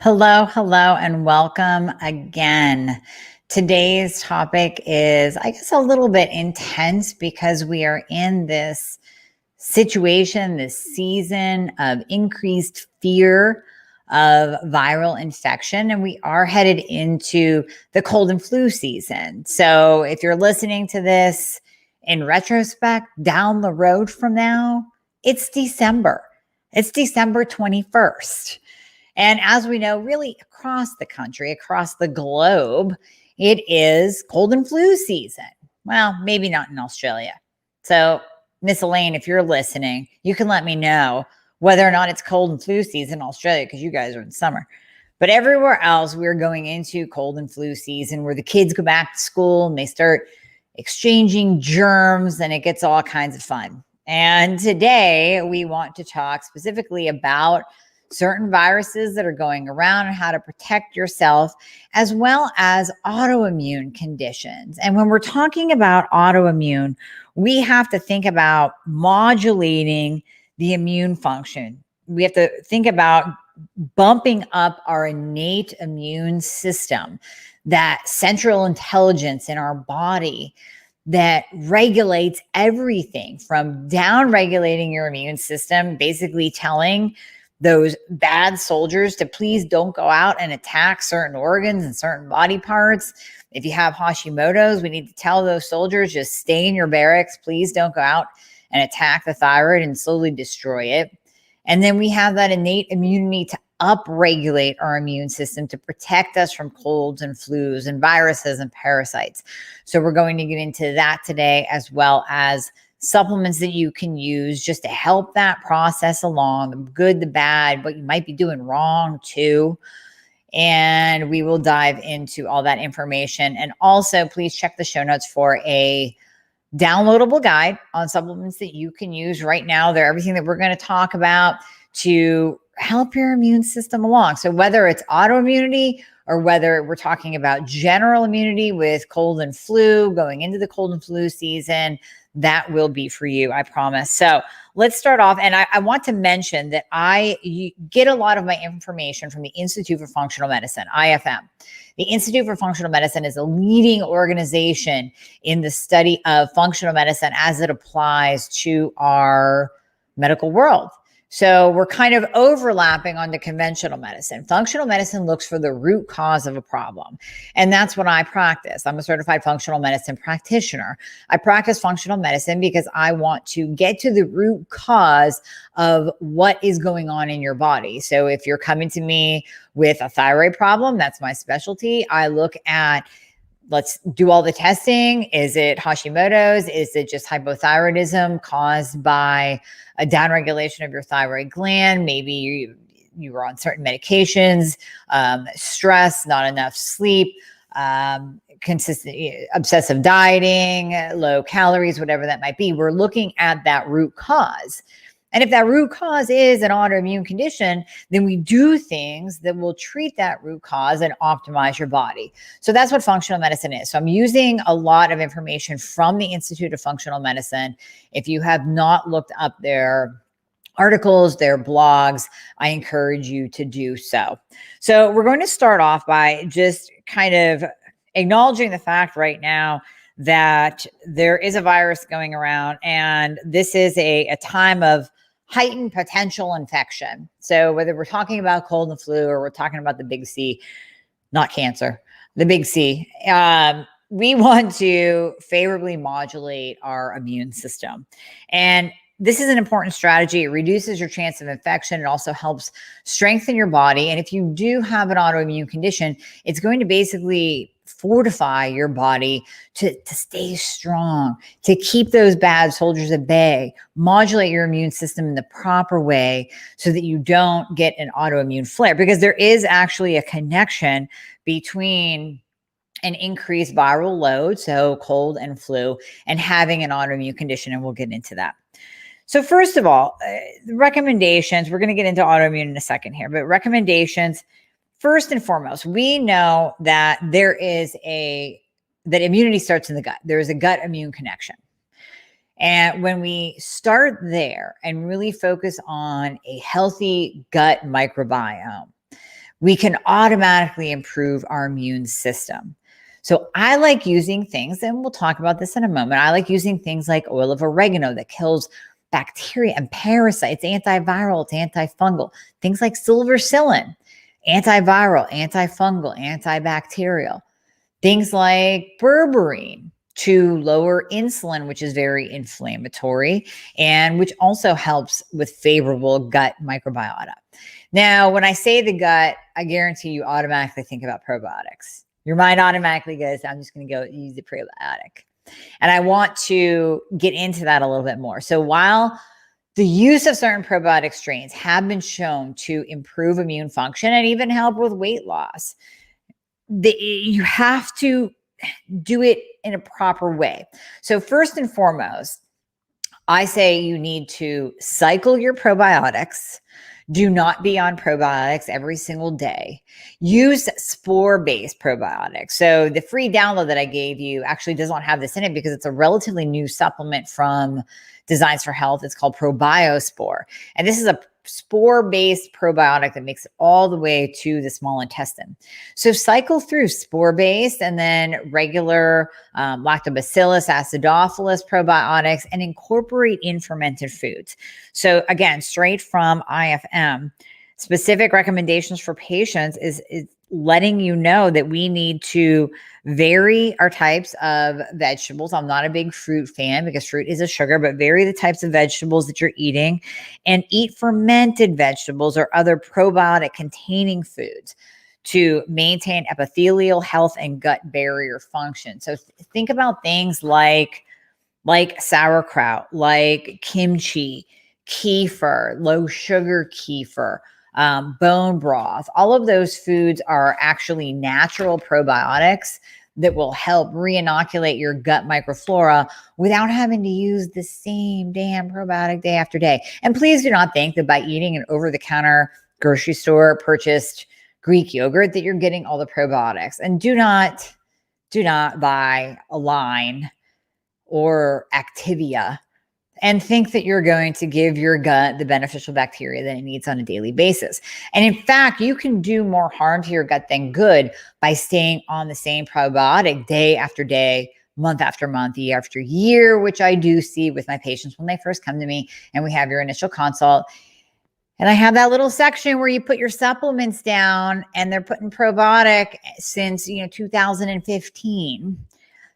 Hello, hello, and welcome again. Today's topic is, I guess, a little bit intense because we are in this situation, this season of increased fear of viral infection, and we are headed into the cold and flu season. So if you're listening to this in retrospect, down the road from now, it's December. It's December 21st. And as we know, really across the country, across the globe, it is cold and flu season. Well, maybe not in Australia. So, Miss Elaine, if you're listening, you can let me know whether or not it's cold and flu season in Australia because you guys are in summer. But everywhere else, we're going into cold and flu season where the kids go back to school and they start exchanging germs and it gets all kinds of fun. And today we want to talk specifically about certain viruses that are going around and how to protect yourself, as well as autoimmune conditions. And when we're talking about autoimmune, we have to think about modulating the immune function. We have to think about bumping up our innate immune system, that central intelligence in our body that regulates everything from down regulating your immune system, basically telling those bad soldiers to please don't go out and attack certain organs and certain body parts. If you have Hashimoto's, we need to tell those soldiers, just stay in your barracks. Please don't go out and attack the thyroid and slowly destroy it. And then we have that innate immunity to upregulate our immune system to protect us from colds and flus and viruses and parasites. So we're going to get into that today, as well as supplements that you can use just to help that process along, the good, the bad, what you might be doing wrong too. And we will dive into all that information. And also, please check the show notes for a downloadable guide on supplements that you can use right now. They're everything that we're going to talk about to help your immune system along. So whether it's autoimmunity or whether we're talking about general immunity with cold and flu, going into the cold and flu season, that will be for you, I promise. So let's start off. And I want to mention that I get a lot of my information from the Institute for Functional Medicine, IFM. The Institute for Functional Medicine is a leading organization in the study of functional medicine as it applies to our medical world. So we're kind of overlapping on the conventional medicine. Functional medicine looks for the root cause of a problem. And that's what I practice. I'm a certified functional medicine practitioner. I practice functional medicine because I want to get to the root cause of what is going on in your body. So if you're coming to me with a thyroid problem, that's my specialty. I look at, let's do all the testing. Is it Hashimoto's? Is it just hypothyroidism caused by a downregulation of your thyroid gland? Maybe you were on certain medications, stress, not enough sleep, consistent obsessive dieting, low calories, whatever that might be. We're looking at that root cause. And if that root cause is an autoimmune condition, then we do things that will treat that root cause and optimize your body. So that's what functional medicine is. So I'm using a lot of information from the Institute of Functional Medicine. If you have not looked up their articles, their blogs, I encourage you to do so. So we're going to start off by just kind of acknowledging the fact right now that there is a virus going around, and this is a time of heightened potential infection. So whether we're talking about cold and flu or we're talking about the big C, not cancer, the big C, we want to favorably modulate our immune system. And this is an important strategy. It reduces your chance of infection. It also helps strengthen your body. And if you do have an autoimmune condition, it's going to basically fortify your body to stay strong, to keep those bad soldiers at bay, modulate your immune system in the proper way so that you don't get an autoimmune flare. Because there is actually a connection between an increased viral load, so cold and flu, and having an autoimmune condition. And we'll get into that. So first of all, the recommendations, we're going to get into autoimmune in a second here, but recommendations, first and foremost, we know that that immunity starts in the gut. There is a gut immune connection. And when we start there and really focus on a healthy gut microbiome, we can automatically improve our immune system. So I like using things, and we'll talk about this in a moment. I like using things like oil of oregano that kills bacteria and parasites, antiviral, it's antifungal. Things like silver psyllium, antiviral, antifungal, antibacterial. Things like berberine to lower insulin, which is very inflammatory and which also helps with favorable gut microbiota. Now, when I say the gut, I guarantee you automatically think about probiotics. Your mind automatically goes, I'm just going to go use the probiotic. And I want to get into that a little bit more. So while the use of certain probiotic strains have been shown to improve immune function and even help with weight loss, you have to do it in a proper way. So first and foremost, I say you need to cycle your probiotics. Do not be on probiotics every single day. Use spore-based probiotics. So the free download that I gave you actually does not have this in it because it's a relatively new supplement from Designs for Health. It's called ProbioSpore. And this is a spore-based probiotic that makes it all the way to the small intestine. So cycle through spore-based and then regular lactobacillus acidophilus probiotics and incorporate in fermented foods. So again, straight from IFM, specific recommendations for patients is letting you know that we need to vary our types of vegetables. I'm not a big fruit fan because fruit is a sugar, but vary the types of vegetables that you're eating and eat fermented vegetables or other probiotic containing foods to maintain epithelial health and gut barrier function. So think about things like sauerkraut, like kimchi, kefir, low sugar kefir, bone broth. All of those foods are actually natural probiotics that will help re-inoculate your gut microflora without having to use the same damn probiotic day after day. And please do not think that by eating an over-the-counter grocery store purchased Greek yogurt that you're getting all the probiotics. And do not buy Align or Activia and think that you're going to give your gut the beneficial bacteria that it needs on a daily basis. And in fact, you can do more harm to your gut than good by staying on the same probiotic day after day, month after month, year after year, which I do see with my patients when they first come to me and we have your initial consult. And I have that little section where you put your supplements down and they're putting probiotic since 2015.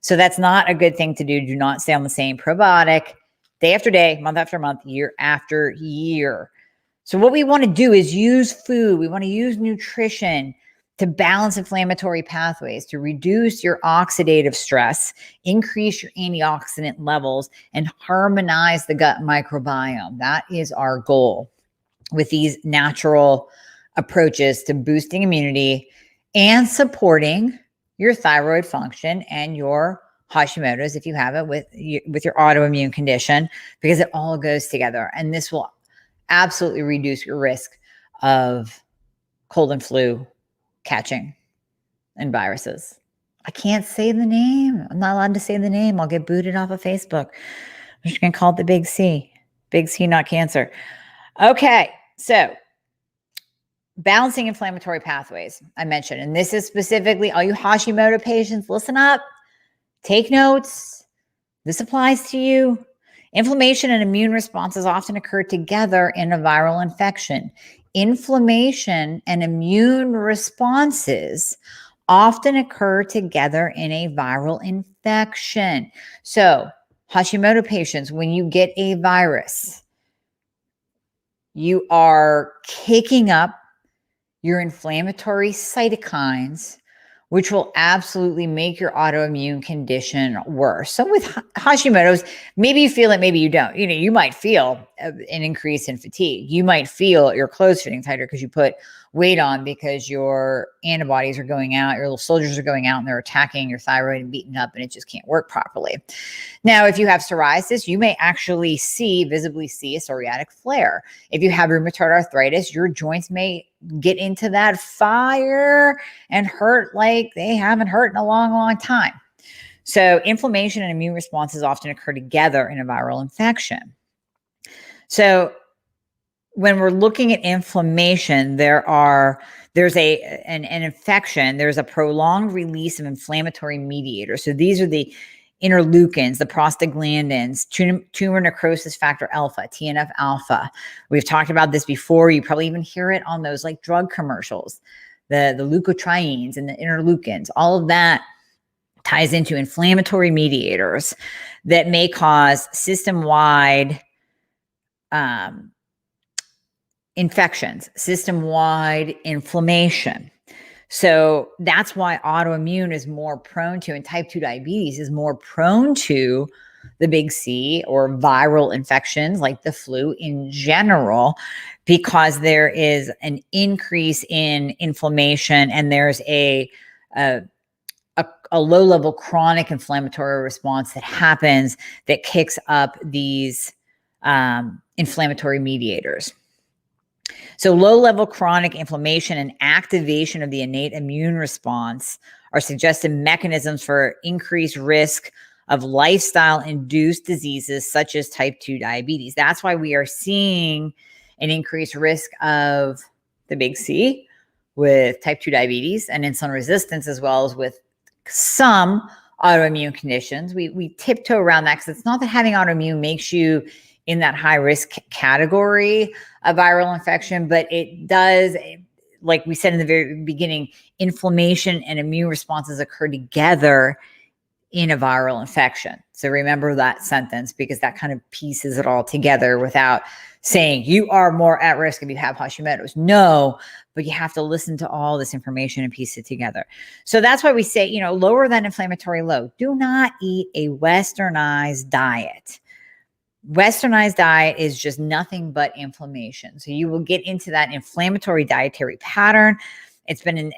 So that's not a good thing to do. Do not stay on the same probiotic day after day, month after month, year after year. So what we want to do is use food. We want to use nutrition to balance inflammatory pathways, to reduce your oxidative stress, increase your antioxidant levels, and harmonize the gut microbiome. That is our goal with these natural approaches to boosting immunity and supporting your thyroid function and your Hashimoto's, if you have it, with your autoimmune condition, because it all goes together. And this will absolutely reduce your risk of cold and flu catching and viruses. I can't say the name. I'm not allowed to say the name. I'll get booted off of Facebook. I'm just going to call it the Big C. Big C, not cancer. Okay, so balancing inflammatory pathways, I mentioned, and this is specifically all you Hashimoto patients, listen up. Take notes. This applies to you. Inflammation and immune responses often occur together in a viral infection. Inflammation and immune responses often occur together in a viral infection. So, Hashimoto patients, when you get a virus, you are kicking up your inflammatory cytokines, which will absolutely make your autoimmune condition worse. So with Hashimoto's, maybe you feel it, maybe you don't. You might feel an increase in fatigue. You might feel your clothes fitting tighter because you put weight on because your antibodies are going out, your little soldiers are going out and they're attacking your thyroid and beating up and it just can't work properly. Now, if you have psoriasis, you may actually visibly see a psoriatic flare. If you have rheumatoid arthritis, your joints may get into that fire and hurt like they haven't hurt in a long, long time. So inflammation and immune responses often occur together in a viral infection. So when we're looking at inflammation, there's an infection, there's a prolonged release of inflammatory mediators. So these are the interleukins, the prostaglandins, tumor necrosis factor alpha, TNF alpha. We've talked about this before. You probably even hear it on those like drug commercials, the leukotrienes and the interleukins. All of that ties into inflammatory mediators that may cause system-wide infections, system-wide inflammation. So that's why autoimmune is more prone to, and type 2 diabetes is more prone to the big C, or viral infections like the flu in general, because there is an increase in inflammation and there's a low-level chronic inflammatory response that happens that kicks up these inflammatory mediators. So low-level chronic inflammation and activation of the innate immune response are suggested mechanisms for increased risk of lifestyle-induced diseases such as type 2 diabetes. That's why we are seeing an increased risk of the big C with type 2 diabetes and insulin resistance, as well as with some autoimmune conditions. We tiptoe around that because it's not that having autoimmune makes you in that high risk category of viral infection, but it does, like we said in the very beginning, inflammation and immune responses occur together in a viral infection. So remember that sentence, because that kind of pieces it all together without saying you are more at risk if you have Hashimoto's. No, but you have to listen to all this information and piece it together. So that's why we say, lower than inflammatory low. Do not eat a Westernized diet. Westernized diet is just nothing but inflammation. So you will get into that inflammatory dietary pattern. It's been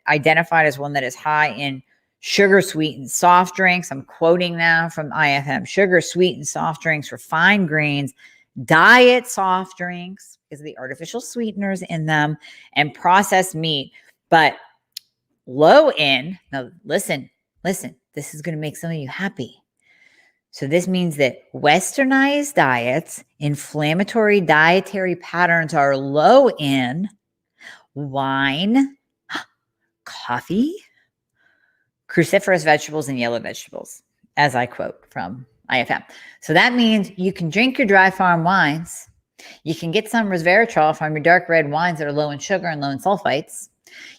identified as one that is high in sugar-sweetened soft drinks. I'm quoting now from IFM. Sugar-sweetened soft drinks, refined grains, diet soft drinks because of the artificial sweeteners in them, and processed meat. But low in, now listen, this is going to make some of you happy. So this means that Westernized diets, inflammatory dietary patterns are low in wine, coffee, cruciferous vegetables, and yellow vegetables, as I quote from IFM. So that means you can drink your dry farm wines. You can get some resveratrol from your dark red wines that are low in sugar and low in sulfites.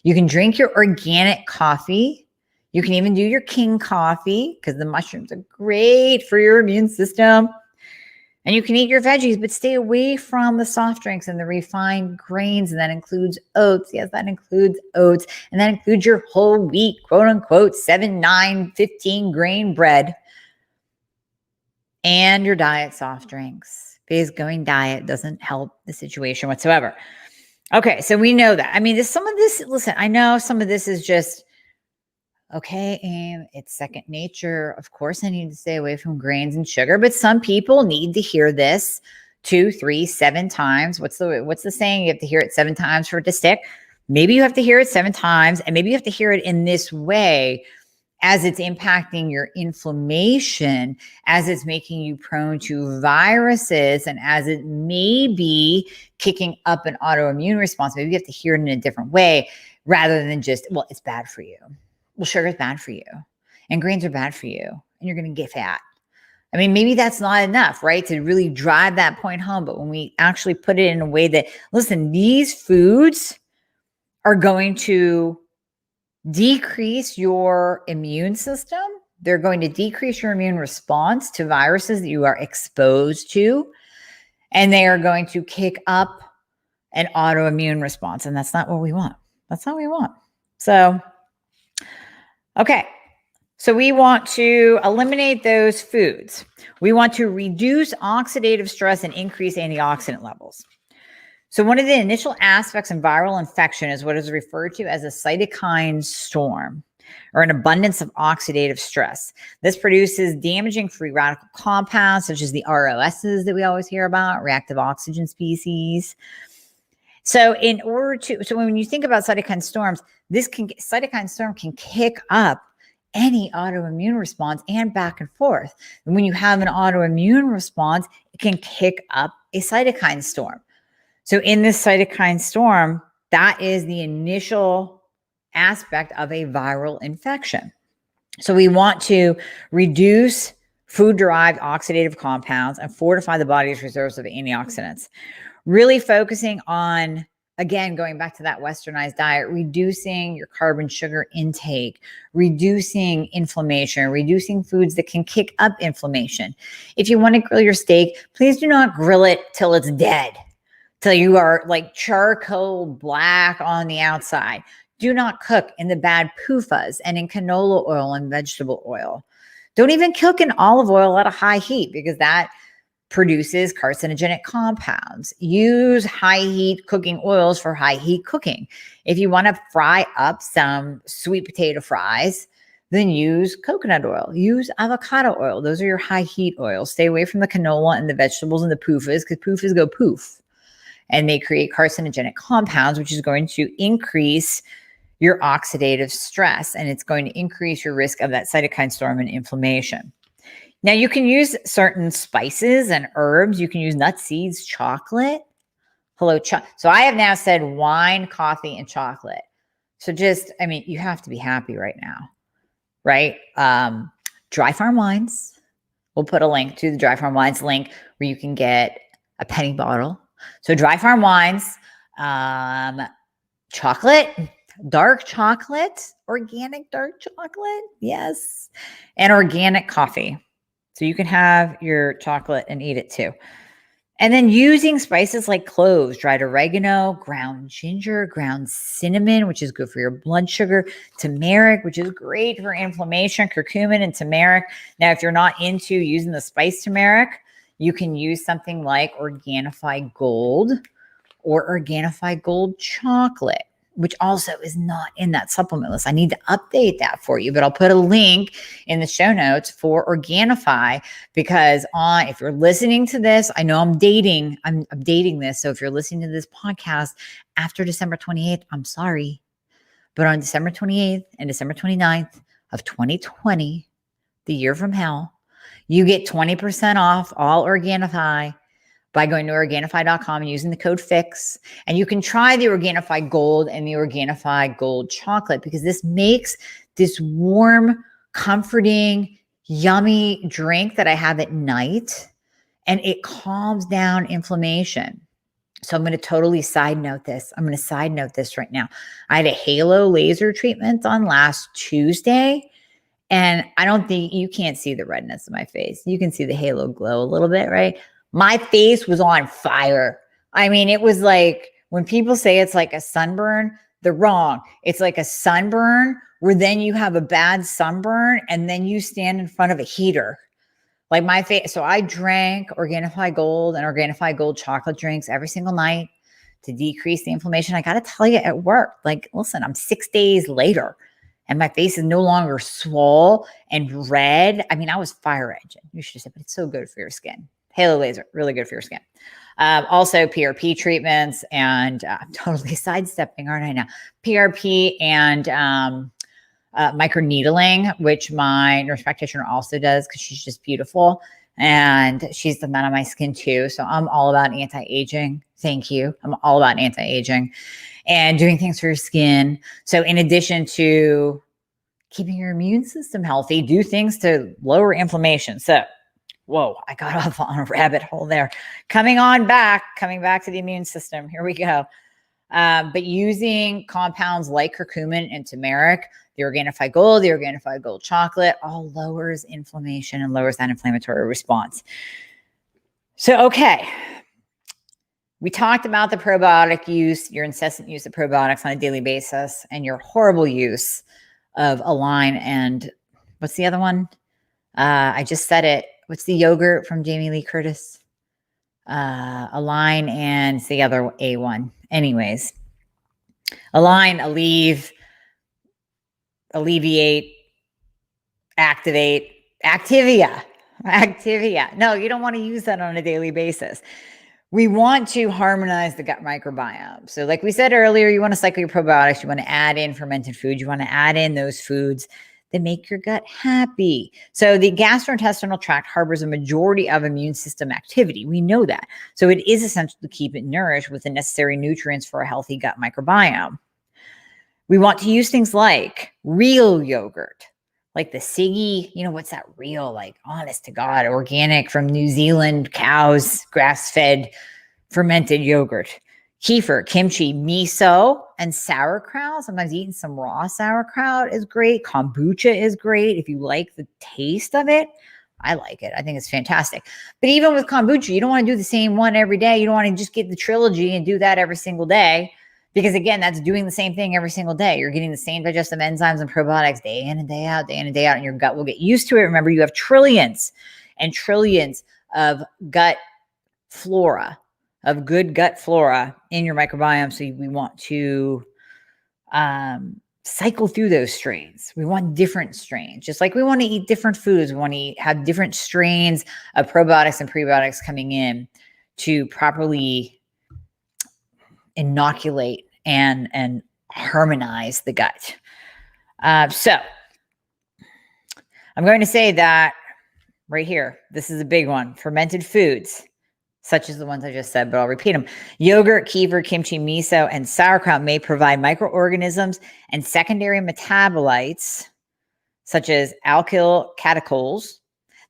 You can drink your organic coffee. You can even do your king coffee because the mushrooms are great for your immune system. And you can eat your veggies, but stay away from the soft drinks and the refined grains. And that includes oats. Yes, that includes oats. And that includes your whole wheat, quote unquote, 7, 9, 15 grain bread. And your diet soft drinks, because going diet doesn't help the situation whatsoever. Okay, so we know that. I mean, listen, I know some of this is just, okay, Aim, it's second nature. Of course, I need to stay away from grains and sugar, but some people need to hear this 2, 3, 7 times. What's the saying? You have to hear it 7 times for it to stick. Maybe you have to hear it 7 times, and maybe you have to hear it in this way as it's impacting your inflammation, as it's making you prone to viruses, and as it may be kicking up an autoimmune response. Maybe you have to hear it in a different way rather than just, well, it's bad for you. Well, sugar is bad for you, and grains are bad for you, and you're going to get fat. I mean, maybe that's not enough, right, to really drive that point home. But when we actually put it in a way that, listen, these foods are going to decrease your immune system. They're going to decrease your immune response to viruses that you are exposed to, and they are going to kick up an autoimmune response. And that's not what we want. That's not what we want. So, okay. So we want to eliminate those foods. We want to reduce oxidative stress and increase antioxidant levels. So one of the initial aspects in viral infection is what is referred to as a cytokine storm, or an abundance of oxidative stress. This produces damaging free radical compounds such as the ROSs that we always hear about, reactive oxygen species. So when you think about cytokine storms, cytokine storm can kick up any autoimmune response and back and forth. And when you have an autoimmune response, it can kick up a cytokine storm. So in this cytokine storm, that is the initial aspect of a viral infection. So we want to reduce food-derived oxidative compounds and fortify the body's reserves of antioxidants. Really focusing on, again, going back to that Westernized diet, reducing your carb and sugar intake, reducing inflammation, reducing foods that can kick up inflammation. If you want to grill your steak, please do not grill it till it's dead, till you are like charcoal black on the outside. Do not cook in the bad PUFAs and in canola oil and vegetable oil. Don't even cook in olive oil at a high heat because that produces carcinogenic compounds. Use high heat cooking oils for high heat cooking. If you want to fry up some sweet potato fries, then use coconut oil, use avocado oil. Those are your high heat oils. Stay away from the canola and the vegetables and the PUFAs because PUFAs go poof and they create carcinogenic compounds, which is going to increase your oxidative stress and it's going to increase your risk of that cytokine storm and inflammation. Now, you can use certain spices and herbs. You can use nuts, seeds, chocolate. So I have now said wine, coffee, and chocolate. So you have to be happy right now, right? Dry Farm Wines. We'll put a link to the Dry Farm Wines link where you can get a penny bottle. So Dry Farm Wines, chocolate, dark chocolate, organic dark chocolate. Yes. And organic coffee. So you can have your chocolate and eat it too. And then using spices like cloves, dried oregano, ground ginger, ground cinnamon, which is good for your blood sugar, turmeric, which is great for inflammation, curcumin and turmeric. Now, if you're not into using the spice turmeric, you can use something like Organifi Gold or Organifi Gold chocolate, which also is not in that supplement list. I need to update that for you, but I'll put a link in the show notes for Organifi because if you're listening to this, I know I'm dating this. So if you're listening to this podcast after December 28th, I'm sorry. But on December 28th and December 29th of 2020, the year from hell, you get 20% off all Organifi by going to Organifi.com and using the code FIX. And you can try the Organifi Gold and the Organifi Gold chocolate because this makes this warm, comforting, yummy drink that I have at night. And it calms down inflammation. So I'm going to totally side note this. I'm going to side note this right now. I had a halo laser treatment on last Tuesday. And I don't think you can't see the redness of my face. You can see the halo glow a little bit, right? My face was on fire. I mean, it was like when people say it's like a sunburn, they're wrong. It's like a sunburn where then you have a bad sunburn and then you stand in front of a heater. Like my face. So I drank Organifi Gold and Organifi Gold chocolate drinks every single night to decrease the inflammation. I got to tell you at work, like, listen, I'm 6 days later and my face is no longer swole and red. I mean, I was fire engine. You should have said, but it's so good for your skin. Halo laser, really good for your skin. Also PRP treatments and I'm totally sidestepping, aren't I now? PRP and microneedling, which my nurse practitioner also does because she's just beautiful. And she's the man on my skin too. So I'm all about anti-aging. Thank you. I'm all about anti-aging and doing things for your skin. So in addition to keeping your immune system healthy, do things to lower inflammation. So whoa, I got off on a rabbit hole there. Coming back to the immune system. Here we go. But using compounds like curcumin and turmeric, the Organifi Gold, the Organifi Gold chocolate, all lowers inflammation and lowers that inflammatory response. So, okay. We talked about the probiotic use, your incessant use of probiotics on a daily basis, and your horrible use of Align and what's the other one? I just said it. What's the yogurt from Jamie Lee Curtis? Align and it's the other A1. Anyways, Align, alleviate, activate, Activia. No, you don't want to use that on a daily basis. We want to harmonize the gut microbiome. So like we said earlier, you want to cycle your probiotics. You want to add in fermented foods. You want to add in those foods that make your gut happy. So the gastrointestinal tract harbors a majority of immune system activity. We know that. So it is essential to keep it nourished with the necessary nutrients for a healthy gut microbiome. We want to use things like real yogurt, like the Siggy, what's that real, like honest to God, organic from New Zealand cows, grass-fed fermented yogurt, kefir, kimchi, miso, and sauerkraut. Sometimes eating some raw sauerkraut is great. Kombucha is great if you like the taste of it. I like it. I think it's fantastic. But even with kombucha, you don't want to do the same one every day. You don't want to just get the trilogy and do that every single day. Because again, that's doing the same thing every single day. You're getting the same digestive enzymes and probiotics day in and day out, and your gut will get used to it. Remember, you have trillions and trillions of gut flora, of good gut flora in your microbiome. So we want to cycle through those strains. We want different strains, just like we want to eat different foods. We want to have different strains of probiotics and prebiotics coming in to properly inoculate and harmonize the gut. So I'm going to say that right here, this is a big one. Fermented foods, such as the ones I just said, but I'll repeat them. Yogurt, kefir, kimchi, miso, and sauerkraut may provide microorganisms and secondary metabolites, such as alkyl catechol,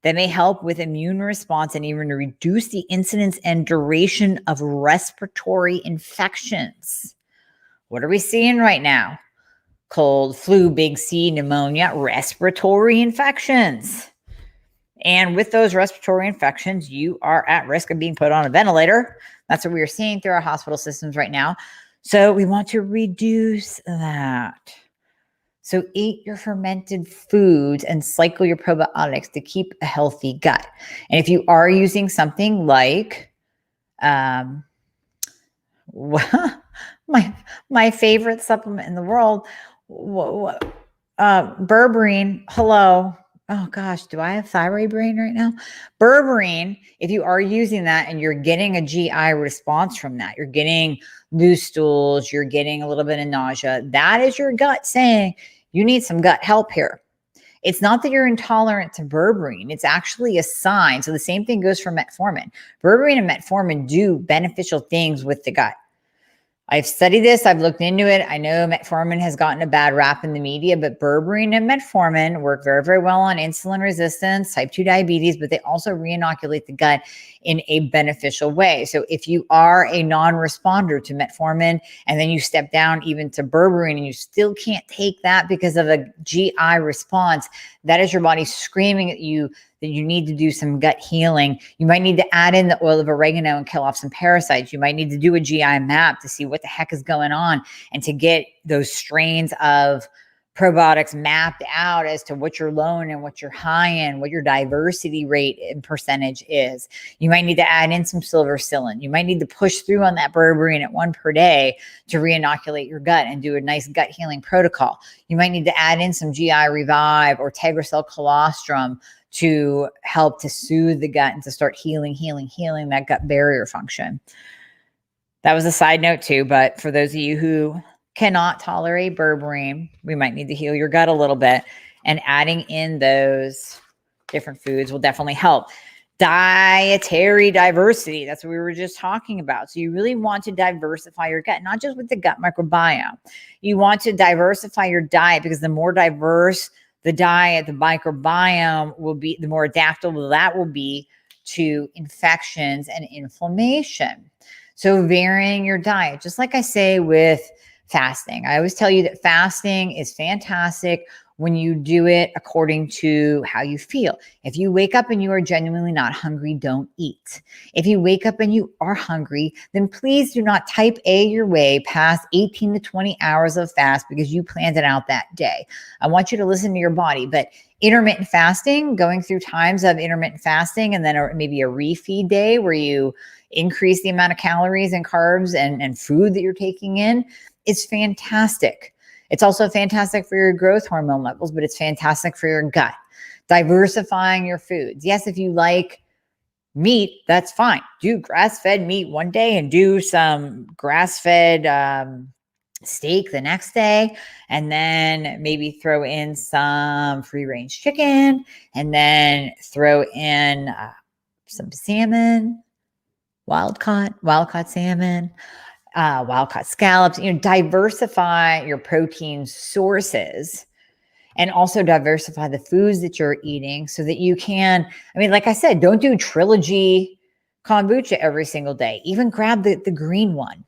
that may help with immune response and even reduce the incidence and duration of respiratory infections. What are we seeing right now? Cold, flu, big C, pneumonia, respiratory infections. And with those respiratory infections, you are at risk of being put on a ventilator. That's what we are seeing through our hospital systems right now. So we want to reduce that. So eat your fermented foods and cycle your probiotics to keep a healthy gut. And if you are using something like my favorite supplement in the world, berberine, hello. Oh gosh, do I have thyroid brain right now? Berberine, if you are using that and you're getting a GI response from that, you're getting loose stools, you're getting a little bit of nausea, that is your gut saying you need some gut help here. It's not that you're intolerant to berberine. It's actually a sign. So the same thing goes for metformin. Berberine and metformin do beneficial things with the gut. I've studied this. I've looked into it. I know metformin has gotten a bad rap in the media, but berberine and metformin work very, very well on insulin resistance, type 2 diabetes, but they also re-inoculate the gut in a beneficial way. So if you are a non-responder to metformin and then you step down even to berberine and you still can't take that because of a GI response, that is your body screaming at you that you need to do some gut healing. You might need to add in the oil of oregano and kill off some parasites. You might need to do a GI map to see what the heck is going on and to get those strains of probiotics mapped out as to what you're low in and what you're high in, what your diversity rate and percentage is. You might need to add in some silvercillin. You might need to push through on that berberine at 1 per day to re-inoculate your gut and do a nice gut healing protocol. You might need to add in some GI Revive or Tegracell colostrum to help to soothe the gut and to start healing that gut barrier function. That was a side note too, but for those of you who cannot tolerate berberine, we might need to heal your gut a little bit, and adding in those different foods will definitely help. Dietary diversity, that's what we were just talking about. So you really want to diversify your gut, not just with the gut microbiome. You want to diversify your diet because the more diverse the diet, the microbiome will be, the more adaptable that will be to infections and inflammation. So varying your diet, just like I say with fasting. I always tell you that fasting is fantastic when you do it according to how you feel. If you wake up and you are genuinely not hungry, don't eat. If you wake up and you are hungry, then please do not type A your way past 18 to 20 hours of fast because you planned it out that day. I want you to listen to your body, but intermittent fasting, going through times of intermittent fasting and then maybe a refeed day where you increase the amount of calories and carbs and food that you're taking in, is fantastic. It's also fantastic for your growth hormone levels, but it's fantastic for your gut. Diversifying your foods. Yes, if you like meat, that's fine. Do grass-fed meat one day and do some grass-fed steak the next day, and then maybe throw in some free range chicken, and then throw in some salmon, wild caught salmon, wild caught scallops. Diversify your protein sources, and also diversify the foods that you're eating so that you can, like I said, don't do trilogy kombucha every single day. Even grab the green one.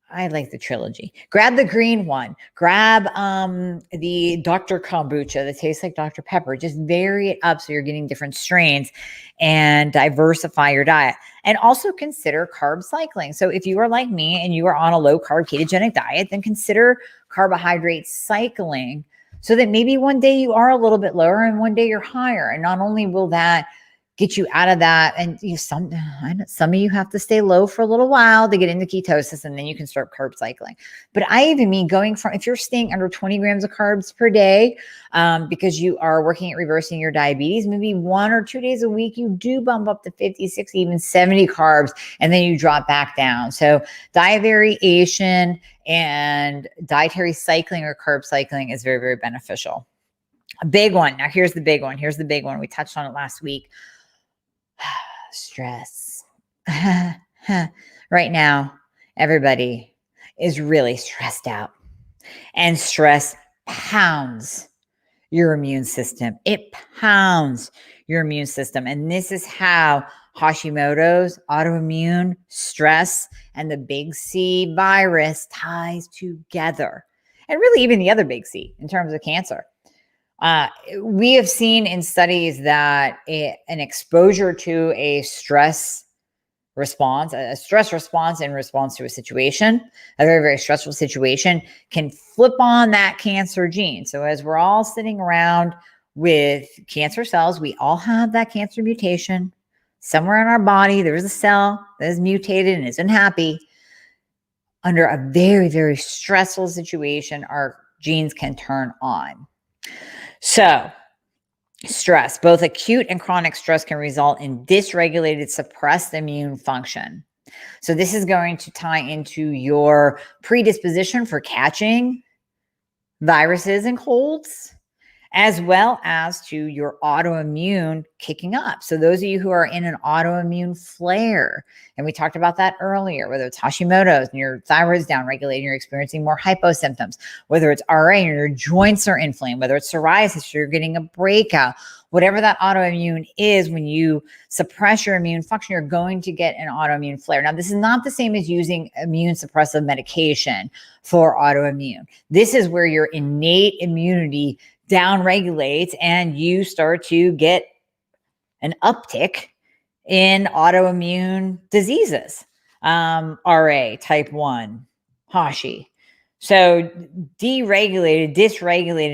I like the trilogy. Grab the green one. Grab the Dr. Kombucha that tastes like Dr. Pepper. Just vary it up so you're getting different strains and diversify your diet. And also consider carb cycling. So if you are like me and you are on a low carb ketogenic diet, then consider carbohydrate cycling so that maybe one day you are a little bit lower and one day you're higher. And not only will that get you out of that, and some of you have to stay low for a little while to get into ketosis, and then you can start carb cycling. But I even mean going from, if you're staying under 20 grams of carbs per day, because you are working at reversing your diabetes, maybe 1 or 2 days a week, you do bump up to 50, 60, even 70 carbs, and then you drop back down. So diet variation and dietary cycling or carb cycling is very, very beneficial. A big one. Now here's the big one. We touched on it last week. Stress. Right now, everybody is really stressed out, and stress pounds your immune system. It pounds your immune system. And this is how Hashimoto's, autoimmune, stress, and the big C virus ties together. And really even the other big C in terms of cancer. We have seen in studies that an exposure to a stress response in response to a situation, a very, very stressful situation, can flip on that cancer gene. So as we're all sitting around with cancer cells, we all have that cancer mutation somewhere in our body. There's a cell that is mutated and isn't happy. Under a very, very stressful situation, our genes can turn on. So stress, both acute and chronic stress, can result in dysregulated, suppressed immune function. So this is going to tie into your predisposition for catching viruses and colds, as well as to your autoimmune kicking up. So those of you who are in an autoimmune flare, and we talked about that earlier, whether it's Hashimoto's and your thyroid's downregulated, you're experiencing more hypo symptoms, whether it's RA and your joints are inflamed, whether it's psoriasis, you're getting a breakout, whatever that autoimmune is, when you suppress your immune function, you're going to get an autoimmune flare. Now, this is not the same as using immune suppressive medication for autoimmune. This is where your innate immunity downregulates and you start to get an uptick in autoimmune diseases, RA, type 1, Hashi. So dysregulated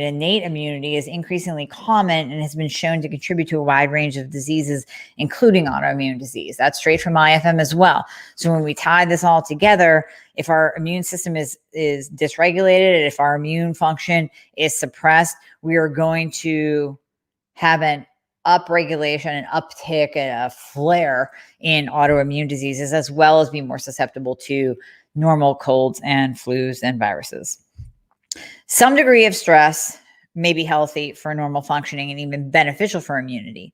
innate immunity is increasingly common and has been shown to contribute to a wide range of diseases, including autoimmune disease. That's straight from IFM as well. So when we tie this all together, if our immune system is dysregulated, if our immune function is suppressed, we are going to have an upregulation, an uptick, a flare in autoimmune diseases, as well as be more susceptible to normal colds and flus and viruses. Some degree of stress may be healthy for normal functioning and even beneficial for immunity,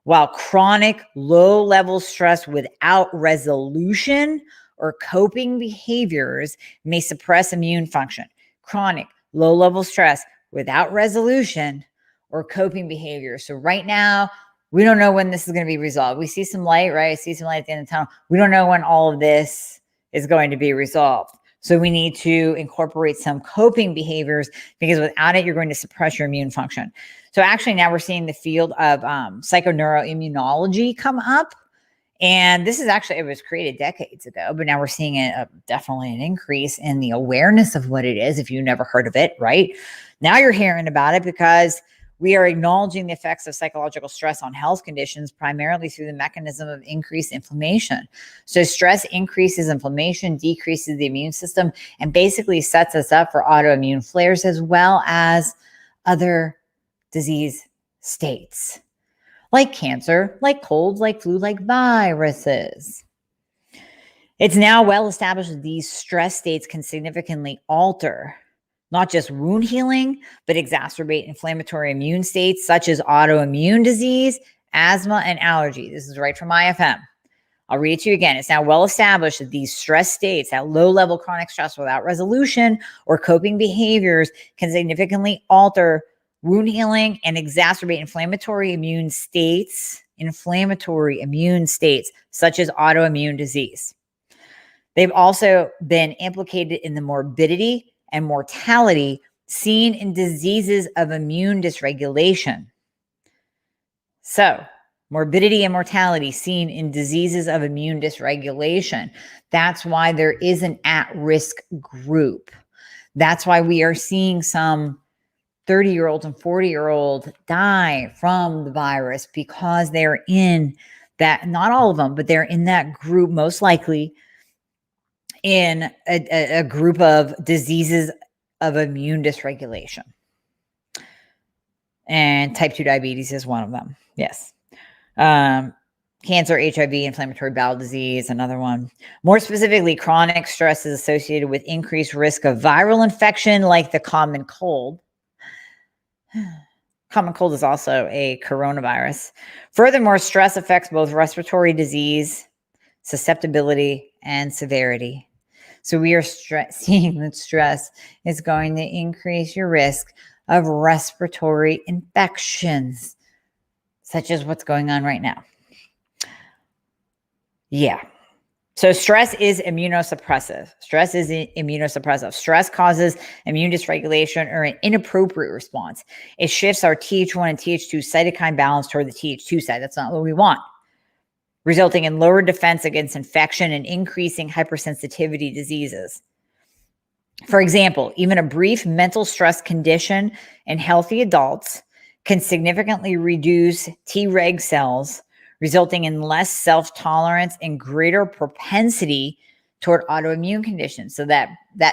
while chronic low-level stress without resolution or coping behaviors may suppress immune function. Chronic low-level stress without resolution or coping behavior. So right now, we don't know when this is going to be resolved. We see some light, right? I see some light at the end of the tunnel. We don't know when all of this is going to be resolved. So we need to incorporate some coping behaviors, because without it, you're going to suppress your immune function. So actually now we're seeing the field of psychoneuroimmunology come up. And this is actually, it was created decades ago, but now we're seeing definitely an increase in the awareness of what it is. If you never heard of it, right? Now you're hearing about it because we are acknowledging the effects of psychological stress on health conditions, primarily through the mechanism of increased inflammation. So stress increases inflammation, decreases the immune system, and basically sets us up for autoimmune flares, as well as other disease states, like cancer, like colds, like flu, like viruses. It's now well established that these stress states can significantly alter not just wound healing, but exacerbate inflammatory immune states such as autoimmune disease, asthma, and allergy. This is right from IFM. I'll read it to you again. It's now well established that these stress states, that low-level chronic stress without resolution or coping behaviors, can significantly alter wound healing and exacerbate inflammatory immune states such as autoimmune disease. They've also been implicated in the morbidity and mortality seen in diseases of immune dysregulation. So, morbidity and mortality seen in diseases of immune dysregulation. That's why there is an at-risk group. That's why we are seeing some 30-year-olds and 40-year-olds die from the virus, because they're in that, not all of them, but they're in that group, most likely in a group of diseases of immune dysregulation. And type 2 diabetes is one of them. Yes. Cancer, HIV, inflammatory bowel disease, another one. More specifically, chronic stress is associated with increased risk of viral infection like the common cold. Common cold is also a coronavirus. Furthermore, stress affects both respiratory disease, susceptibility, and severity. So we are seeing that stress is going to increase your risk of respiratory infections, such as what's going on right now. Yeah. So stress is immunosuppressive. Stress causes immune dysregulation or an inappropriate response. It shifts our Th1 and Th2 cytokine balance toward the Th2 side. That's not what we want, resulting in lower defense against infection and increasing hypersensitivity diseases. For example, even a brief mental stress condition in healthy adults can significantly reduce Treg cells, resulting in less self-tolerance and greater propensity toward autoimmune conditions. So that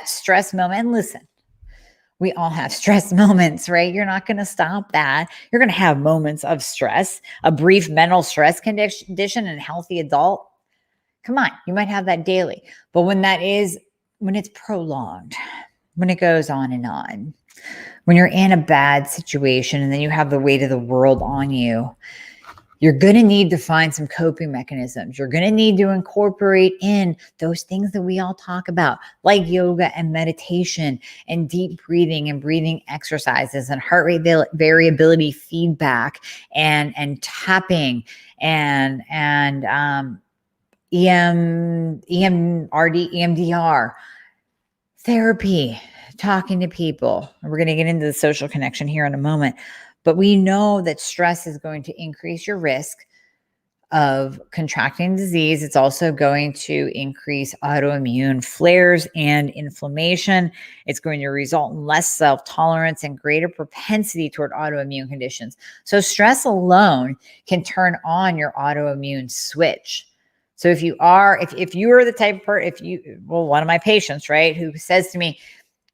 stress moment, and listen, we all have stress moments, right? You're not going to stop that. You're going to have moments of stress, a brief mental stress condition in a healthy adult. Come on, you might have that daily. But when it's prolonged, when it goes on and on, when you're in a bad situation and then you have the weight of the world on you, you're going to need to find some coping mechanisms. You're going to need to incorporate in those things that we all talk about, like yoga and meditation and deep breathing and breathing exercises and heart rate variability feedback and tapping and EMDR, therapy, talking to people. We're going to get into the social connection here in a moment. But we know that stress is going to increase your risk of contracting disease. It's also going to increase autoimmune flares and inflammation. It's going to result in less self-tolerance and greater propensity toward autoimmune conditions. So stress alone can turn on your autoimmune switch. So if you are the type of person, one of my patients, right, who says to me,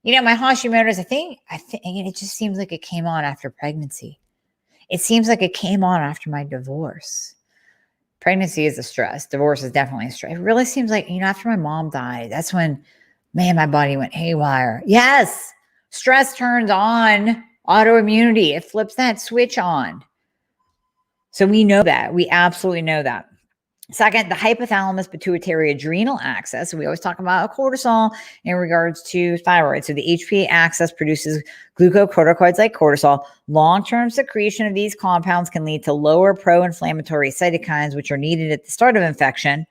my Hashimoto's, I think it just seems like it came on after pregnancy. It seems like it came on after my divorce. Pregnancy is a stress. Divorce is definitely a stress. It really seems like, after my mom died, that's when, man, my body went haywire. Yes, stress turns on autoimmunity. It flips that switch on. So we know that. We absolutely know that. Second, the hypothalamus pituitary adrenal axis. We always talk about cortisol in regards to thyroid. So the HPA axis produces glucocorticoids like cortisol. Long-term secretion of these compounds can lead to lower pro-inflammatory cytokines, which are needed at the start of infection,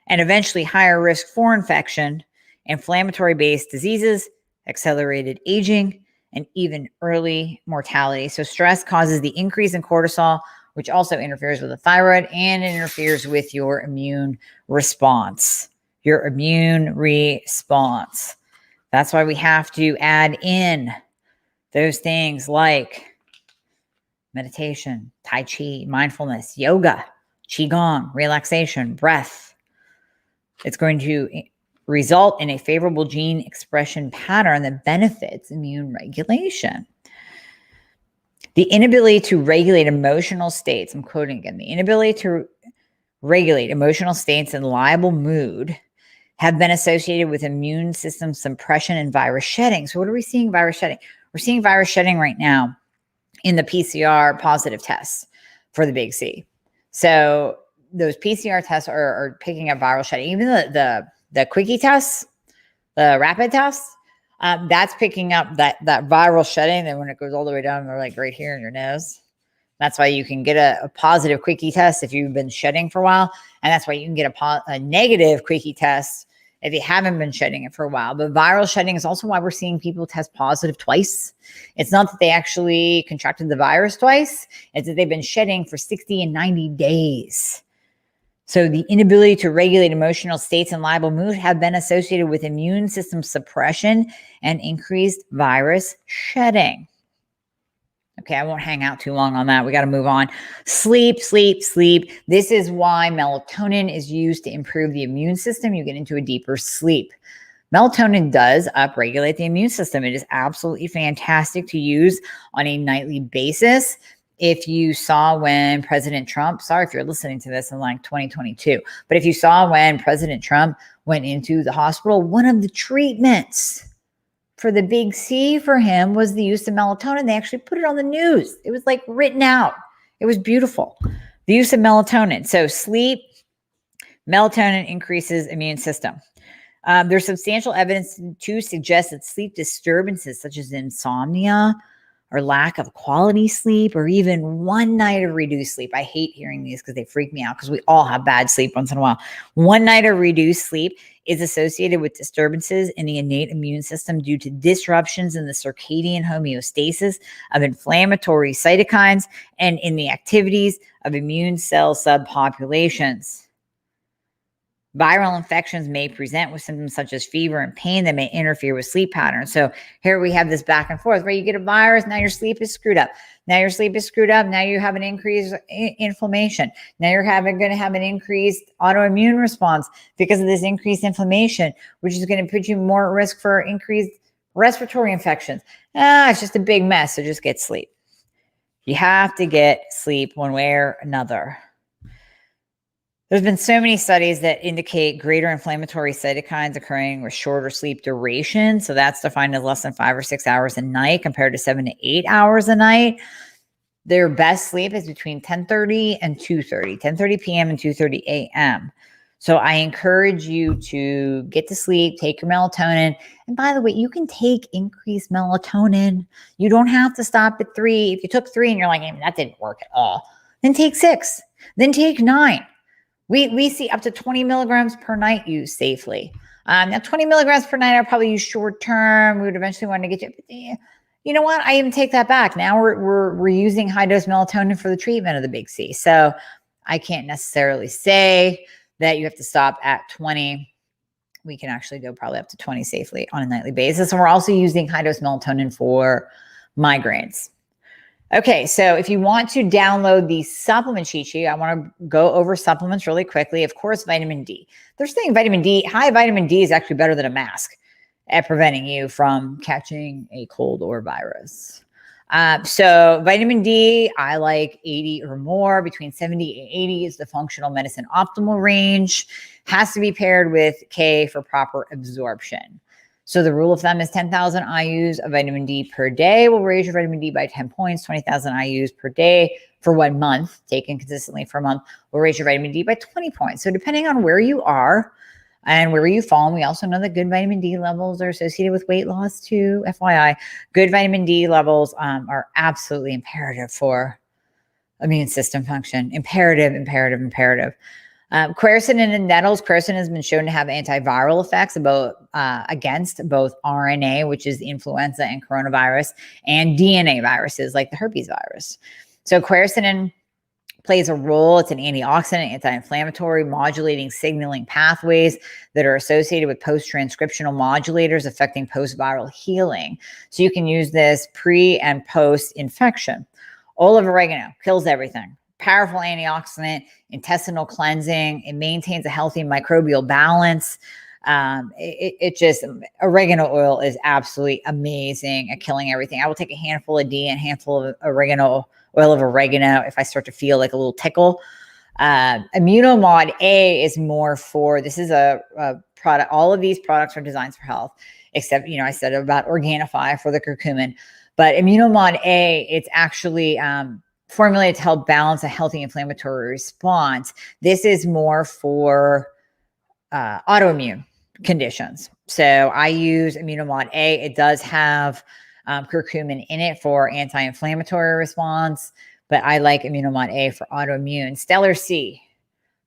and eventually higher risk for infection, inflammatory-based diseases, accelerated aging, and even early mortality. So stress causes the increase in cortisol, which also interferes with the thyroid and interferes with your immune response. That's why we have to add in those things like meditation, Tai Chi, mindfulness, yoga, Qigong, relaxation, breath. It's going to result in a favorable gene expression pattern that benefits immune regulation. The inability to regulate emotional states, I'm quoting again, the inability to regulate emotional states and liable mood have been associated with immune system suppression and virus shedding. So what are we seeing virus shedding? We're seeing virus shedding right now in the PCR positive tests for the big C. So those PCR tests are picking up viral shedding. Even the quickie tests, the rapid tests, that's picking up that viral shedding. And when it goes all the way down, they're like right here in your nose. That's why you can get a positive quickie test if you've been shedding for a while. And that's why you can get a negative quickie test if you haven't been shedding it for a while. But viral shedding is also why we're seeing people test positive twice. It's not that they actually contracted the virus twice. It's that they've been shedding for 60 and 90 days. So the inability to regulate emotional states and liable mood have been associated with immune system suppression and increased virus shedding. Okay, I won't hang out too long on that. We got to move on. Sleep. This is why melatonin is used to improve the immune system. You get into a deeper sleep. Melatonin does upregulate the immune system. It is absolutely fantastic to use on a nightly basis. If you saw when President Trump, sorry if you're listening to this in like 2022, but if you saw when President Trump went into the hospital, one of the treatments for the big C for him was the use of melatonin. They actually put it on the news. It was like written out. It was beautiful. The use of melatonin. So sleep, melatonin increases immune system. There's substantial evidence to suggest that sleep disturbances such as insomnia or lack of quality sleep or even one night of reduced sleep. I hate hearing these because they freak me out because we all have bad sleep once in a while. One night of reduced sleep is associated with disturbances in the innate immune system due to disruptions in the circadian homeostasis of inflammatory cytokines and in the activities of immune cell subpopulations. Viral infections may present with symptoms such as fever and pain that may interfere with sleep patterns. So here we have this back and forth where you get a virus. Now your sleep is screwed up. Now your sleep is screwed up. Now you have an increased inflammation. Now you're going to have an increased autoimmune response because of this increased inflammation, which is going to put you more at risk for increased respiratory infections. It's just a big mess. So just get sleep. You have to get sleep one way or another. There's been so many studies that indicate greater inflammatory cytokines occurring with shorter sleep duration. So that's defined as less than 5 or 6 hours a night compared to 7 to 8 hours a night. Their best sleep is between 10:30 and 2:30, 10:30 p.m. and 2:30 a.m. So I encourage you to get to sleep, take your melatonin. And by the way, you can take increased melatonin. You don't have to stop at 3. If you took 3 and you're like, hey, that didn't work at all, then take 6, then take 9. We see up to 20 milligrams per night used safely. Now 20 milligrams per night, I'll probably use short term. We would eventually want to get you. You know what? I even take that back. Now we're using high dose melatonin for the treatment of the big C. So I can't necessarily say that you have to stop at 20. We can actually go probably up to 20 safely on a nightly basis. And we're also using high dose melatonin for migraines. Okay, so if you want to download the supplement cheat sheet, I want to go over supplements really quickly. Of course, vitamin D. They're saying vitamin D, high vitamin D is actually better than a mask at preventing you from catching a cold or virus. So vitamin D, I like 80 or more. Between 70 and 80 is the functional medicine optimal range. Has to be paired with K for proper absorption. So the rule of thumb is 10,000 IUs of vitamin D per day will raise your vitamin D by 10 points. 20,000 IUs per day for 1 month, taken consistently for a month, will raise your vitamin D by 20 points. So depending on where you are and where you fall, and we also know that good vitamin D levels are associated with weight loss too, FYI. Good vitamin D levels are absolutely imperative for immune system function. Imperative. Quercetin in nettles. Quercetin has been shown to have antiviral effects against both RNA, which is influenza and coronavirus, and DNA viruses like the herpes virus. So quercetin plays a role. It's an antioxidant, anti-inflammatory, modulating signaling pathways that are associated with post-transcriptional modulators affecting post-viral healing. So you can use this pre and post-infection. Olive oregano kills everything. Powerful antioxidant, intestinal cleansing. It maintains a healthy microbial balance. Oregano oil is absolutely amazing at killing everything. I will take a handful of D and a handful of oil of oregano if I start to feel like a little tickle. Immunomod A is more for, this is a product. All of these products are designed for health, except, I said about Organifi for the curcumin. But Immunomod A, it's actually formulated to help balance a healthy inflammatory response. This is more for autoimmune conditions. So I use Immunomod A. It does have curcumin in it for anti-inflammatory response, but I like Immunomod A for autoimmune. Stellar C,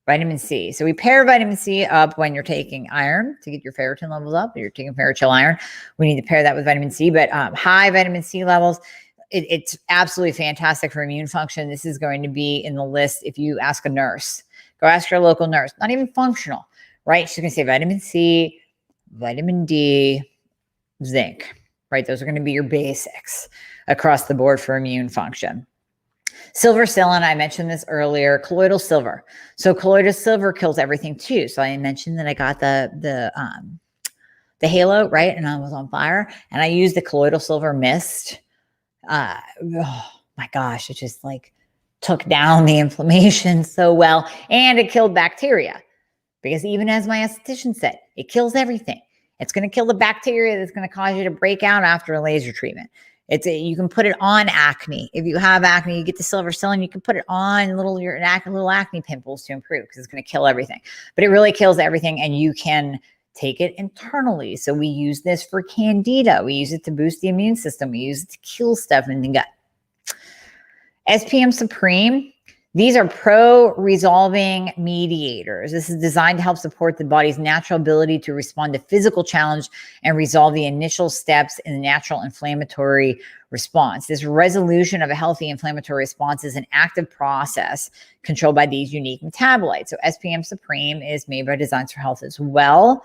vitamin C. So we pair vitamin C up when you're taking iron to get your ferritin levels up. You're taking ferrotyl iron. We need to pair that with vitamin C, but high vitamin C levels, it's absolutely fantastic for immune function. This is going to be in the list if you ask a nurse. Go ask your local nurse, not even functional, right? She's going to say vitamin C, vitamin D, zinc, right? Those are going to be your basics across the board for immune function. Silver psyllin, I mentioned this earlier, colloidal silver. So colloidal silver kills everything too. So I mentioned that I got the halo, right? And I was on fire and I used the colloidal silver mist. Oh my gosh, it just like took down the inflammation so well, and it killed bacteria, because even as my esthetician said, it kills everything. It's going to kill the bacteria that's going to cause you to break out after a laser treatment. You can put it on acne. If you have acne, you get the silver psyllin, you can put it on little acne pimples to improve, because it's going to kill everything. But it really kills everything, and you can take it internally. So we use this for candida. We use it to boost the immune system. We use it to kill stuff in the gut. SPM Supreme. These are pro-resolving mediators. This is designed to help support the body's natural ability to respond to physical challenge and resolve the initial steps in the natural inflammatory response. This resolution of a healthy inflammatory response is an active process controlled by these unique metabolites. So SPM Supreme is made by Designs for Health as well.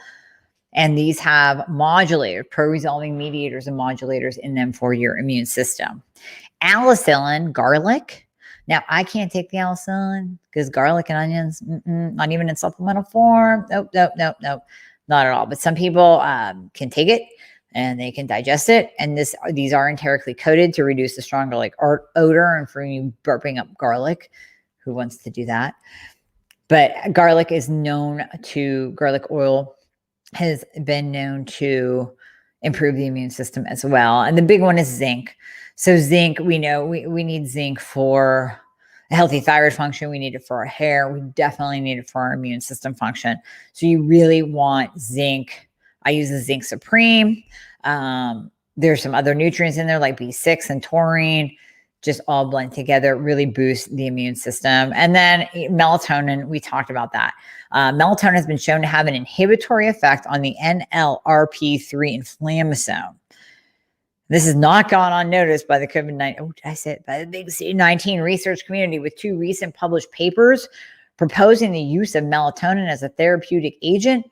And these have modulators, pro-resolving mediators and modulators in them for your immune system. Allicin, garlic. Now, I can't take the allicin because garlic and onions, not even in supplemental form. Nope, not at all. But some people can take it and they can digest it. And these are enterically coated to reduce the strong garlic odor and for you burping up garlic. Who wants to do that? But garlic oil has been known to improve the immune system as well. And the big one is zinc. So zinc, we know we need zinc for a healthy thyroid function. We need it for our hair. We definitely need it for our immune system function. So you really want zinc. I use the Zinc Supreme. There's some other nutrients in there like B6 and taurine, just all blend together, really boost the immune system. And then melatonin, we talked about that. Melatonin has been shown to have an inhibitory effect on the NLRP3 inflammasome. This has not gone unnoticed by the by the big C19 research community, with 2 recent published papers proposing the use of melatonin as a therapeutic agent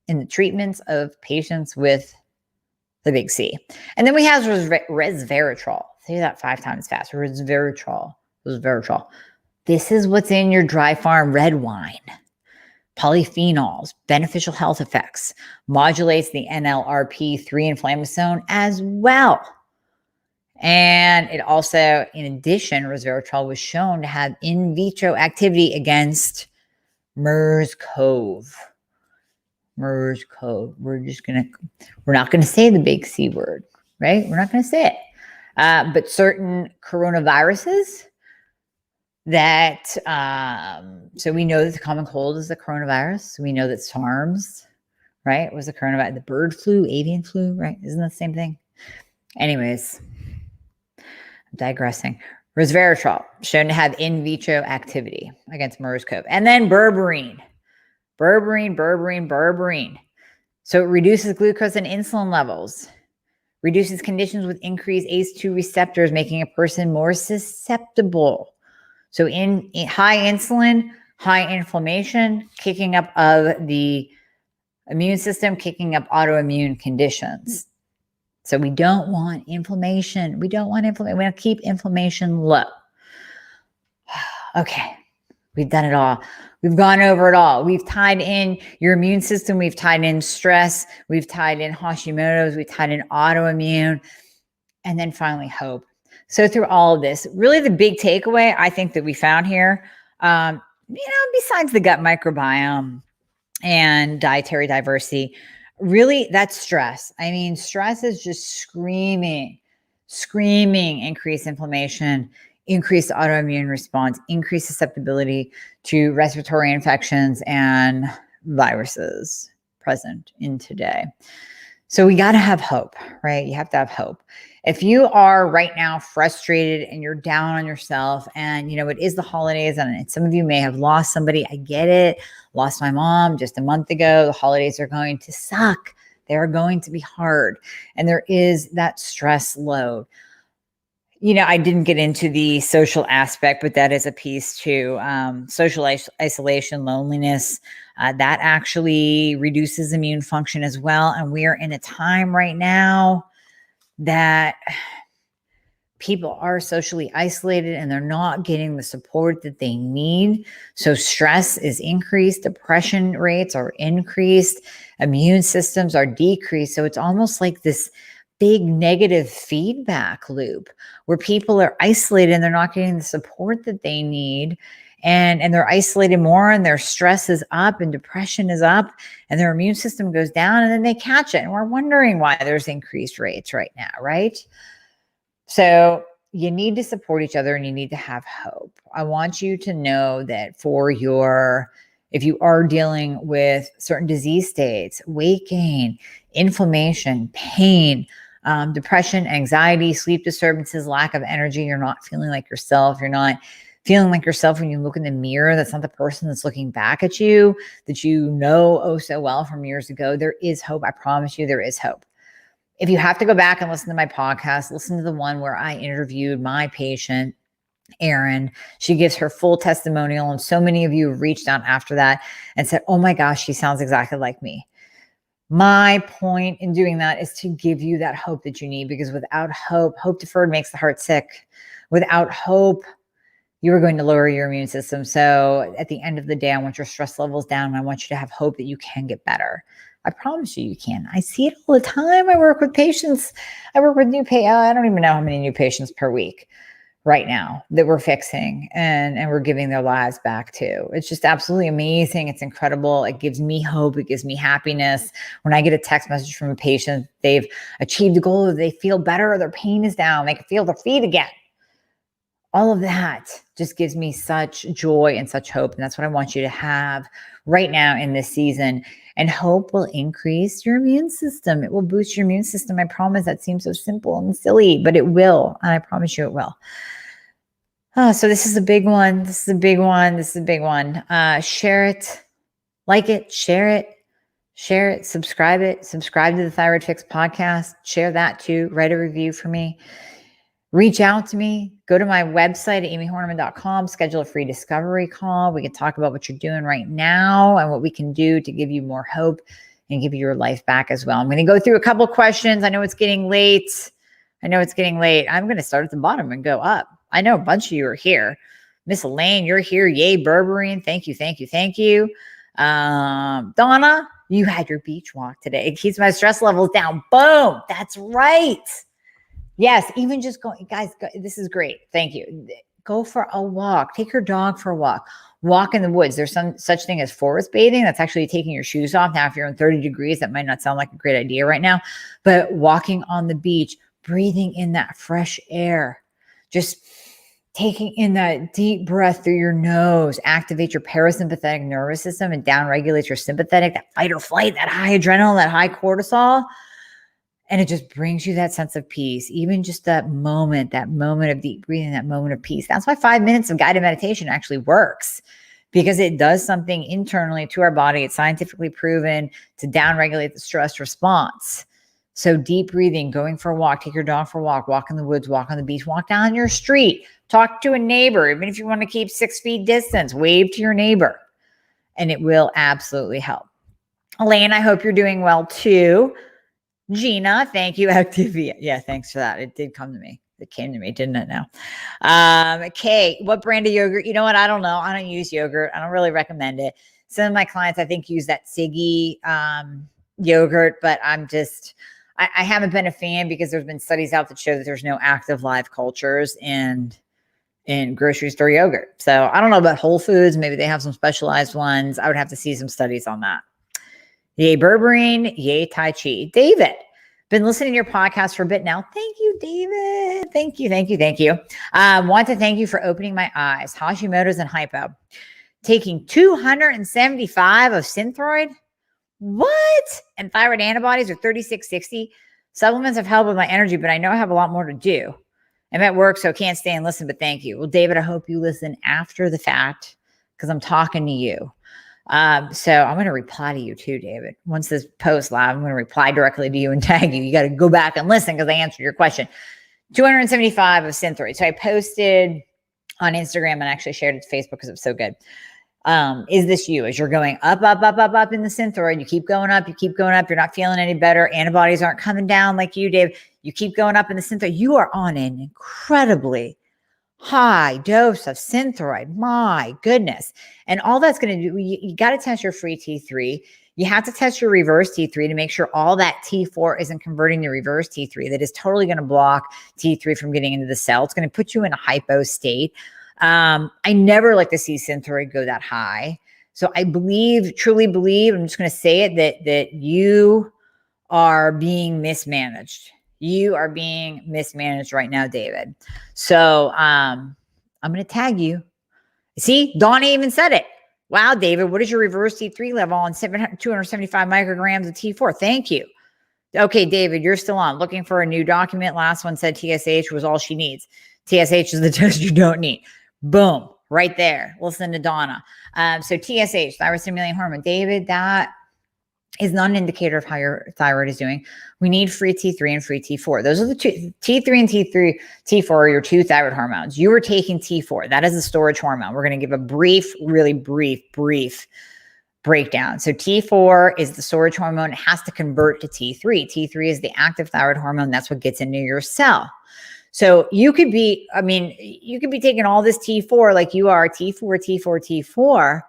in the treatments of patients with the big C. And then we have resveratrol. Say that 5 times fast. Resveratrol. This is what's in your dry farm red wine. Polyphenols, beneficial health effects, modulates the NLRP3 inflammasome as well. And it also, in addition, resveratrol was shown to have in vitro activity against MERS-CoV. MERS-CoV. We're not going to say the big C word, right? We're not going to say it. But certain coronaviruses that, so we know that the common cold is the coronavirus. We know that SARS, right, was the coronavirus. The bird flu, avian flu, right? Isn't that the same thing? Anyways, I'm digressing. Resveratrol, shown to have in vitro activity against MERS-CoV. And then berberine. So it reduces glucose and insulin levels, reduces conditions with increased ACE2 receptors, making a person more susceptible. So in high insulin, high inflammation, kicking up of the immune system, kicking up autoimmune conditions. So we don't want inflammation. We want to keep inflammation low. Okay, we've done it all. We've gone over it all. We've tied in your immune system. We've tied in stress. We've tied in Hashimoto's. We've tied in autoimmune. And then finally, hope. So through all of this, really the big takeaway I think that we found here, besides the gut microbiome and dietary diversity, really that's stress. I mean, stress is just screaming increased inflammation, increased autoimmune response, increased susceptibility to respiratory infections and viruses present in today. So we got to have hope, right? You have to have hope. If you are right now frustrated and you're down on yourself and, it is the holidays and some of you may have lost somebody. I get it. Lost my mom just a month ago. The holidays are going to suck. They're going to be hard. And there is that stress load. I didn't get into the social aspect, but that is a piece too. Social isolation, loneliness, that actually reduces immune function as well. And we are in a time right now that people are socially isolated and they're not getting the support that they need. So stress is increased, depression rates are increased, immune systems are decreased. So it's almost like this big negative feedback loop where people are isolated and they're not getting the support that they need. And they're isolated more and their stress is up and depression is up and their immune system goes down and then they catch it. And we're wondering why there's increased rates right now, right? So you need to support each other and you need to have hope. I want you to know that if you are dealing with certain disease states, weight gain, inflammation, pain, depression, anxiety, sleep disturbances, lack of energy, you're not feeling like yourself. You're not feeling like yourself when you look in the mirror. That's not the person that's looking back at you that you know oh so well from years ago. There is hope. I promise you there is hope. If you have to go back and listen to my podcast, listen to the one where I interviewed my patient, Erin. She gives her full testimonial. And so many of you have reached out after that and said, oh my gosh, she sounds exactly like me. My point in doing that is to give you that hope that you need, because without hope deferred makes the heart sick. Without hope, you are going to lower your immune system. So at the end of the day, I want your stress levels down. And I want you to have hope that you can get better. I promise you can. I see it all the time. I work with patients. I work with new patients. I don't even know how many new patients per week right now that we're fixing and we're giving their lives back to. It's just absolutely amazing. It's incredible. It gives me hope. It gives me happiness. When I get a text message from a patient, they've achieved a goal, they feel better, their pain is down, they can feel their feet again. All of that just gives me such joy and such hope. And that's what I want you to have right now in this season. And hope will increase your immune system. It will boost your immune system. I promise. That seems so simple and silly, but it will. And I promise you it will. So this is a big one. This is a big one. This is a big one. Share it, like it, share it, subscribe to the Thyroid Fix podcast. Share that too. Write a review for me. Reach out to me. Go to my website at amiehornaman.com. Schedule a free discovery call. We can talk about what you're doing right now and what we can do to give you more hope and give you your life back as well. I'm going to go through a couple questions. I know it's getting late. I'm going to start at the bottom and go up. I know a bunch of you are here. Miss Elaine, you're here. Yay, berberine. Thank you. Donna, you had your beach walk today. It keeps my stress levels down. Boom. That's right. Yes, even just going, guys, this is great. Thank you. Go for a walk. Take your dog for a walk. Walk in the woods. There's some such thing as forest bathing. That's actually taking your shoes off. Now, if you're in 30 degrees, that might not sound like a great idea right now, but walking on the beach, breathing in that fresh air, just taking in that deep breath through your nose, activate your parasympathetic nervous system and downregulate your sympathetic, that fight or flight, that high adrenaline, that high cortisol. And it just brings you that sense of peace, even just that moment of deep breathing, that moment of peace. That's why 5 minutes of guided meditation actually works, because it does something internally to our body. It's scientifically proven to downregulate the stress response. So deep breathing, going for a walk, take your dog for a walk, walk in the woods, walk on the beach, walk down your street, talk to a neighbor. Even if you want to keep 6 feet distance, wave to your neighbor, and it will absolutely help. Elaine, I hope you're doing well too. Gina, thank you. Activia. Yeah, thanks for that. It did come to me. It came to me, didn't it now? Kate, what brand of yogurt? You know what? I don't know. I don't use yogurt. I don't really recommend it. Some of my clients, I think, use that Siggy yogurt, but I haven't been a fan because there's been studies out that show that there's no active live cultures in in grocery store yogurt. So I don't know about Whole Foods. Maybe they have some specialized ones. I would have to see some studies on that. Yay berberine, yay Tai Chi. David, been listening to your podcast for a bit now. Thank you, David. Thank you. Want to thank you for opening my eyes. Hashimoto's and hypo. Taking 275 of Synthroid. What? And thyroid antibodies are 3660. Supplements have helped with my energy, but I know I have a lot more to do. I'm at work, so I can't stay and listen, but thank you. Well, David, I hope you listen after the fact because I'm talking to you. So I'm going to reply to you too, David. Once this post live, I'm going to reply directly to you and tag you. You got to go back and listen because I answered your question. 275 of Synthroid. So I posted on Instagram and actually shared it to Facebook because it was so good. Is this you? As you're going up in the Synthroid, you keep going up, you're not feeling any better. Antibodies aren't coming down like you, Dave. You keep going up in the Synthroid. You are on an incredibly high dose of Synthroid. My goodness. And all that's going to do, you got to test your free T3. You have to test your reverse T3 to make sure all that T4 isn't converting to reverse T3. That is totally going to block T3 from getting into the cell. It's going to put you in a hypo state. I never like to see Synthroid go that high. So I truly believe, I'm just going to say it, that you are being mismanaged. You are being mismanaged right now, David. So I'm going to tag you. See, Donna even said it. Wow, David, what is your reverse T3 level on 275 micrograms of T4? Thank you. Okay, David, you're still on. Looking for a new document. Last one said TSH was all she needs. TSH is the dose you don't need. Boom, right there. Listen to Donna. So TSH, thyroid stimulating hormone. David, that is not an indicator of how your thyroid is doing. We need free T3 and free T4. Those are the two. T3 and T4 are your two thyroid hormones. You are taking T4. That is a storage hormone. We're going to give a really brief breakdown. So T4 is the storage hormone. It has to convert to T3. T3 is the active thyroid hormone. That's what gets into your cell. So you could be taking all this T4 like you are, T4,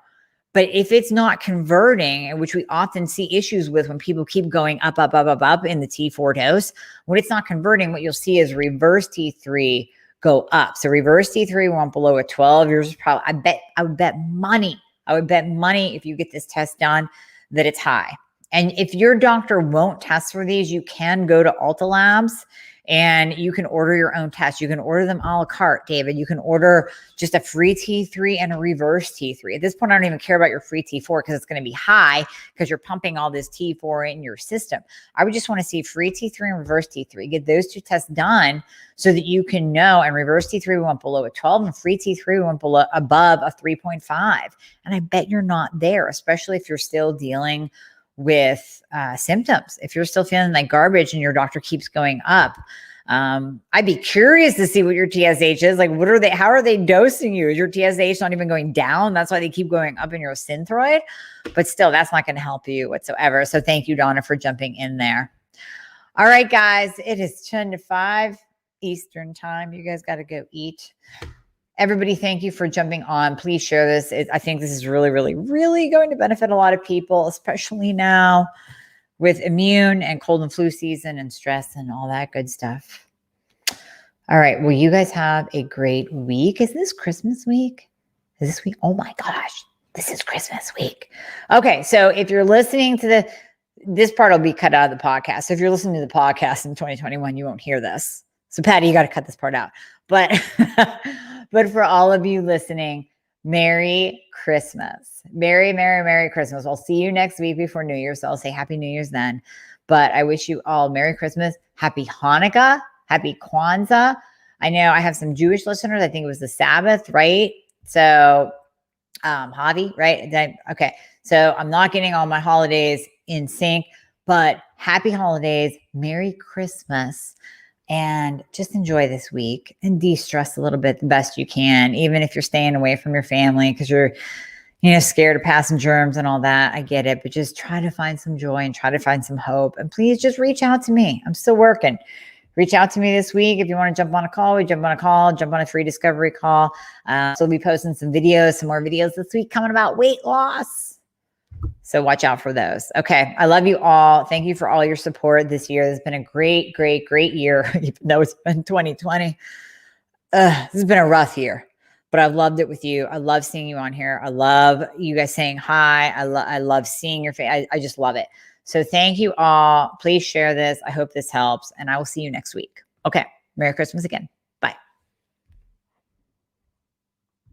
but if it's not converting, which we often see issues with when people keep going up in the T4 dose, when it's not converting, what you'll see is reverse T3 go up. So reverse T3 went below a 12 years. Probably, I would bet money if you get this test done that it's high. And if your doctor won't test for these, you can go to Ulta Labs and you can order your own tests. You can order them a la carte, David. You can order just a free T3 and a reverse T3. At this point, I don't even care about your free T4 because it's going to be high because you're pumping all this T4 in your system. I would just want to see free T3 and reverse T3. Get those two tests done so that you can know. And reverse T3 went below a 12 and free T3 went above a 3.5. And I bet you're not there, especially if you're still dealing with symptoms. If you're still feeling like garbage and your doctor keeps going up, I'd be curious to see what your TSH is. Like, how are they dosing you? Is your TSH not even going down? That's why they keep going up in your Synthroid. But still, that's not going to help you whatsoever. So thank you, Donna, for jumping in there. All right, guys, it is 10 to 5 Eastern time. You guys got to go eat. Everybody, thank you for jumping on. Please share this. I think this is really, really, really going to benefit a lot of people, especially now with immune and cold and flu season and stress and all that good stuff. All right. Well, you guys have a great week. Is this Christmas week? Is this week? Oh my gosh, this is Christmas week. Okay. So if you're listening to this part will be cut out of the podcast. So if you're listening to the podcast in 2021, you won't hear this. So Patty, you got to cut this part out. But for all of you listening, Merry Christmas. Merry, Merry, Merry Christmas. I'll see you next week before New Year's. So I'll say Happy New Year's then. But I wish you all Merry Christmas, Happy Hanukkah, Happy Kwanzaa. I know I have some Jewish listeners. I think it was the Sabbath, right? So Havi, right? Okay. So I'm not getting all my holidays in sync, but happy holidays, Merry Christmas. And just enjoy this week and de-stress a little bit the best you can, even if you're staying away from your family because you're, scared of passing germs and all that. I get it, but just try to find some joy and try to find some hope. And please just reach out to me. I'm still working. Reach out to me this week. If you want to jump on a call, jump on a free discovery call. So we'll be posting some more videos this week coming about weight loss. So watch out for those. Okay. I love you all. Thank you for all your support this year. It's been a great, great, great year, even though it's been 2020. this has been a rough year, but I've loved it with you. I love seeing you on here. I love you guys saying hi. I love seeing your face. I just love it. So thank you all. Please share this. I hope this helps, and I will see you next week. Okay. Merry Christmas again.